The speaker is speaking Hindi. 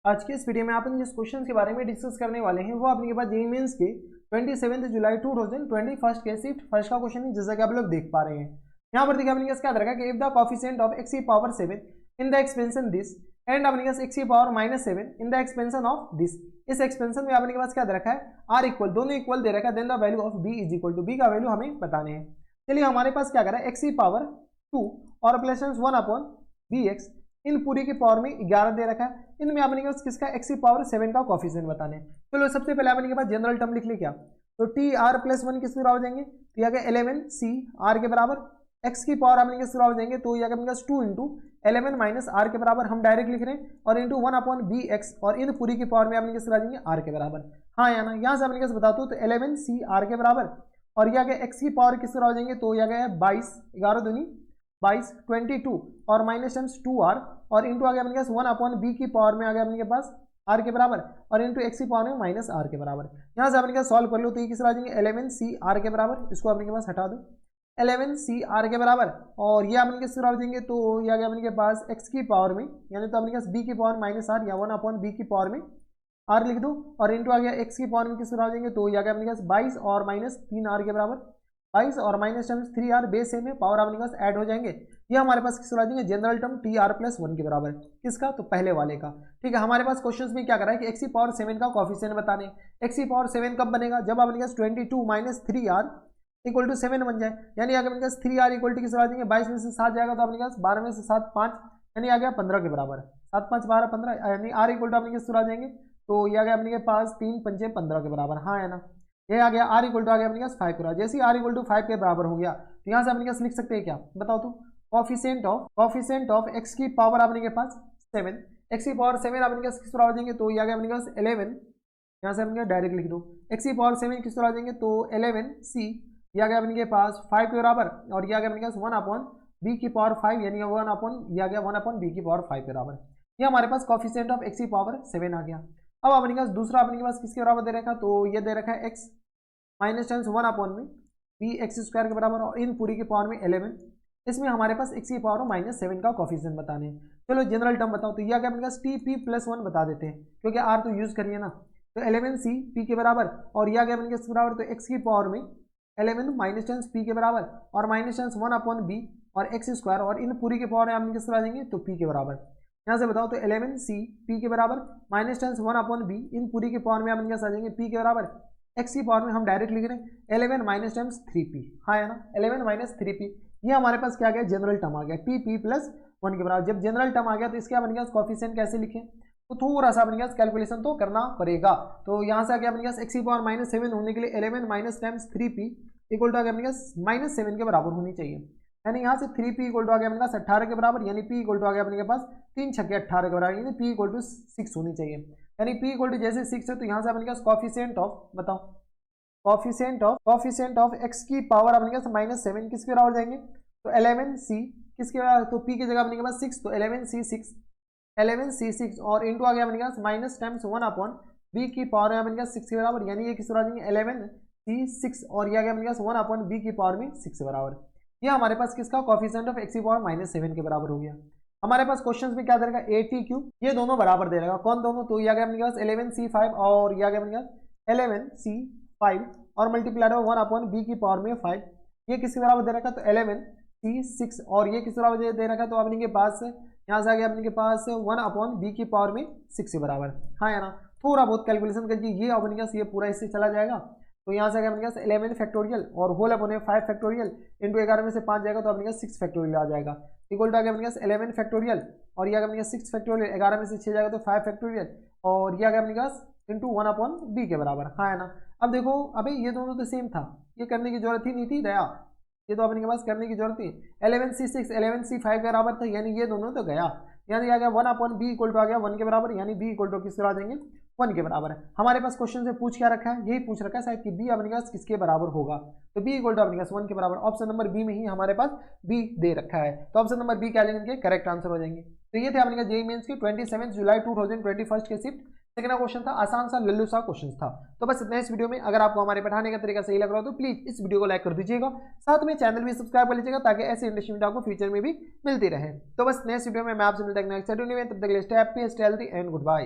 आज के इस वीडियो में अपन जिस क्वेश्चन के बारे में डिस्कस करने वाले हैं वो अपने के पास जेईई मेंस के 27 जुलाई 2021 के शिफ्ट फर्स्ट का क्वेश्चन है, जैसा कि आप लोग देख पा रहे हैं। यहाँ पर देखिए अपने क्या दे रखा है कि if the coefficient of x की power 7 in the expansion this and अपने पास x की power -7 in the expansion of this, इस एक्सपेंशन में अपने के पास क्या दे रखा है r इक्वल, दोनों इक्वल दे रखा है, then the value of b is equal to, b का वैल्यू हमें बताने हैं। चलिए हमारे पास क्या कर रहा है, x की पावर 2 और प्लस 1 अपॉन bx, इन पूरी की पावर में 11 दे रखा है। इनमें अपने के पास किसका x की पावर 7 का कोएफिशिएंट बताने हैं। चलो सबसे पहले अपने के पास जनरल टर्म लिख ले क्या, तो टी आर प्लस 1 किस तरह हो जाएंगे, तो यहाँ 11 सी आर के बराबर, x की पावर अपने किस तरह हो जाएंगे, तो यहाँ अपने पास 2 इंटू 11 माइनस आर के बराबर हम डायरेक्ट लिख रहे हैं, और इंटू 1 अपॉन बी एक्स, और इन पूरी की पावर में अपने किस तरह आ जाएंगे आर के बराबर। हाँ या ना, यहाँ से अपने कैसे बताता हूँ, तो 11 सी आर के बराबर, और यहाँ गया x की पावर किस तरह हो जाएंगे, तो यहाँ गया 22, 11 दूनी 22, 22 और माइनस टाइम्स 2r, और इंटू आ गया अपने पास 1 अपॉन बी की पावर में आ गया अपने के पास r के बराबर, और इंटू x की पावर में माइनस r के बराबर। यहाँ से अपने के सॉल्व कर लो तो ये किस तरह आ जाएंगे 11 सी आर के बराबर, इसको अपने के पास हटा दो 11 सी आर के बराबर, और ये अपने किस तरह हो जाएंगे, तो ये आ गया अपने के पास x की पावर में, यानी तो अपने के पास b की पावर माइनस r या 1 अपॉन b की पावर में r लिख दो, और इंटू आ गया x की पावर में किस तरह हो जाएंगे, तो ये आ गया अपने पास 22 और माइनस 3r के बराबर, 22 और माइनस टाइम्स 3r, बेस से में पावर अपने पास ऐड हो जाएंगे। ये हमारे पास किस तरह आ जाएंगे, general term T R plus 1 के बराबर, किसका, तो पहले वाले का। ठीक है, हमारे पास क्वेश्चंस में क्या कर रहा है कि x की पावर 7 का कोएफिशिएंट बताने। x की पावर 7 कब बनेगा, जब अपने पास 22 माइनस 3r इक्वल टू 7 बन जाए, यानी अगर अपने पास 3r इक्वल टू किस तरह आ जाएंगे, 22 में से 7 जाएगा तो अपने पास 12 में से 7 5, यानी आ गया 15 के बराबर, 7 5 12 15, यानी r इक्वल टू अपने किस तरह आ जाएंगे, तो ये आ गया अपने के पास 3 पंचे 15 के बराबर। हाँ है ना, ये आ गया r इक्वल टू आ गया अपने पास 5 के बराबर। जैसे ही r इक्वल टू 5 के बराबर हो गया तो यहाँ से अपने पास लिख सकते हैं क्या, बताओ तो, कोएफिशिएंट ऑफ x की पावर अपने के पास 7, x की पावर 7 अपने पास किस तरह हो जाएंगे, तो ये आ गया अपने पास 11, यहाँ से अपने डायरेक्ट लिख दो, x की पावर 7 किस तरह आ जाएंगे, तो 11 c, ये आ गया अपने के पास 5 के बराबर, और ये आ गया अपने पास 1 अपॉन b की पावर 5, यानी 1 अपॉन, ये आ गया 1 अपॉन b की पावर 5 के बराबर। ये हमारे पास कोएफिशिएंट ऑफ x की पावर 7 आ गया। अब अपने पास दूसरा अपने के पास किसके बराबर दे रखा, तो ये दे रखा है x माइनस टाइम्स 1 अपॉन में बी एक्स स्क्वायर के बराबर, और इन पूरी की पावर में 11, इसमें हमारे पास x की पावर माइनस 7 का कोएफिशिएंट बताने हैं। चलो जनरल टर्म बताओ, तो यह क्या अपने पास टी पी प्लस 1 बता देते हैं, क्योंकि r तो यूज करिए ना, तो 11 सी पी के बराबर, और यह क्या अपने पास बराबर, तो x की पावर में 11 माइनस टाइम्स पी के बराबर, और माइनस टाइम्स 1 अपॉन बी और एक्स स्क्वायर, और इन पूरी के पावर में अपने किस तरह आ जाएंगे, तो p के बराबर। यहाँ से बताओ, तो 11 सी पी के बराबर माइनस टाइम्स 1 अपॉन बी, इन पूरी के पावर में अपने कैसे आ जाएंगे p के बराबर, x की पावर में हम डायरेक्ट लिख रहे हैं 11 माइनस टाइम्स 3p। हाँ है ना, 11 माइनस 3p, ये हमारे पास क्या आ गया, जनरल टर्म आ गया टी पी प्लस 1 के बराबर। जब जनरल टर्म आ गया तो इसके अपने पास कोएफिशिएंट कैसे लिखें, तो थोड़ा सा अपने पास कैलकुलेशन तो करना पड़ेगा। तो यहाँ से आ गया अपने पास x की पावर माइनस 7 होने के लिए 11 minus times 3p equal to आ गया अपने पास माइनस 7 के बराबर होनी चाहिए, यानी यहाँ से 3p इक्वल टू आ गया अपने पास 18 के बराबर, यानी p इक्वल टू आ गया अपने के पास 3 छक्के 18 के बराबर, यानी p इक्वल टू 6 होनी चाहिए, यानी p इक्वल टू जैसे 6 है तो यहाँ से अपने पास कोएफिशिएंट ऑफ, बताओ, कोएफिशिएंट ऑफ x की पावर अपने पास माइनस 7 किसके बराबर जाएंगे, तो 11 c किसके बराबर, तो p की जगह अपने के पास 6, तो 11 c 6 और इंटू आ गया अपने पास माइनस टाइम्स 1 अपॉन b की पावर में अपने पास 6 के बराबर, यानी ये किस तरह आ जाएंगे 11 c 6, और ये आ गया अपने पास 1 अपॉन b की पावर में 6 के बराबर। ये हमारे पास किसका कोएफिशिएंट ऑफ x की पावर माइनस 7 के बराबर हो गया। हमारे पास क्वेश्चंस में क्या दे रखा है, a t q, ये दोनों बराबर दे रखा, कौन दोनों, तो ये आ गया अपने पास 11 c 5, और ये आ गया अपने पास 11 c 5 और मल्टीप्लाइड 1 अपॉन b की पावर में 5, ये किसके बराबर दे रखा, तो 11 c 6, और ये किस बराबर दे रखा, तो अपने के पास यहाँ से आ गया अपने के पास 1 अपॉन b की पावर में 6 के बराबर। हाँ है ना, थोड़ा बहुत कैलकुलेशन करके ये अपने पास ये पूरा इससे चला जाएगा, तो यहाँ से आ गया अपने पास 11 फैक्टोरियल और होल अपॉन 5 फैक्टोरियल इंटू 11 में से 5 जाएगा तो अपने पास 6 फैक्टोरियल आ जाएगा, इक्वल टू आ गया अपने पास 11 फैक्टोरियल, और ये आ गया अपने पास 6 फैक्टोरियल, 11 में से 6 जाएगा तो 5 फैक्टोरियल, और ये आ गया अपने पास इंटू 1 अपॉन b के बराबर। हाँ है ना, अब देखो अबे ये दोनों तो सेम था, ये करने की जरूरत ही नहीं थी दया, ये तो अपने के पास करने की जरूरत थी, 11 c 6 11 c 5 के बराबर था, यानी ये दोनों तो गया, यानी आ गया 1 अपॉन b इक्वल टू आ गया 1 के बराबर, यानी b इक्वल टू किस तरह आ जाएंगे 1 के बराबर है। हमारे पास क्वेश्चन से पूछ क्या रखा है, यही पूछ रखा है शायद कि b अपने पास किसके बराबर होगा, तो b इक्वल टू अपने पास 1 के बराबर, ऑप्शन नंबर बी में ही हमारे पास b दे रखा है, तो ऑप्शन नंबर बी क्या आ जाएंगे, करेक्ट आंसर हो जाएंगे। तो ये थे अपने जेईई मेंस की 27 जुलाई 2021 के शिफ्ट सेकंड क्वेश्चन था, आसान सा लल्लू सा क्वेश्चन था। तो बस इतना इस वीडियो में, अगर आपको हमारे पढ़ाने का तरीका सही लग रहा हो तो प्लीज इस वीडियो को लाइक कर दीजिएगा, साथ में चैनल भी सब्सक्राइब कर लीजिएगा ताकि ऐसे इंटरेस्टिंग वीडियो आपको फ्यूचर में भी मिलती रहे। तो बस नेक्स्ट वीडियो में मैं आपसे मिलता हूं नेक्स्ट वीडियो में, तब तक के लिए stay happy, stay healthy and good bye.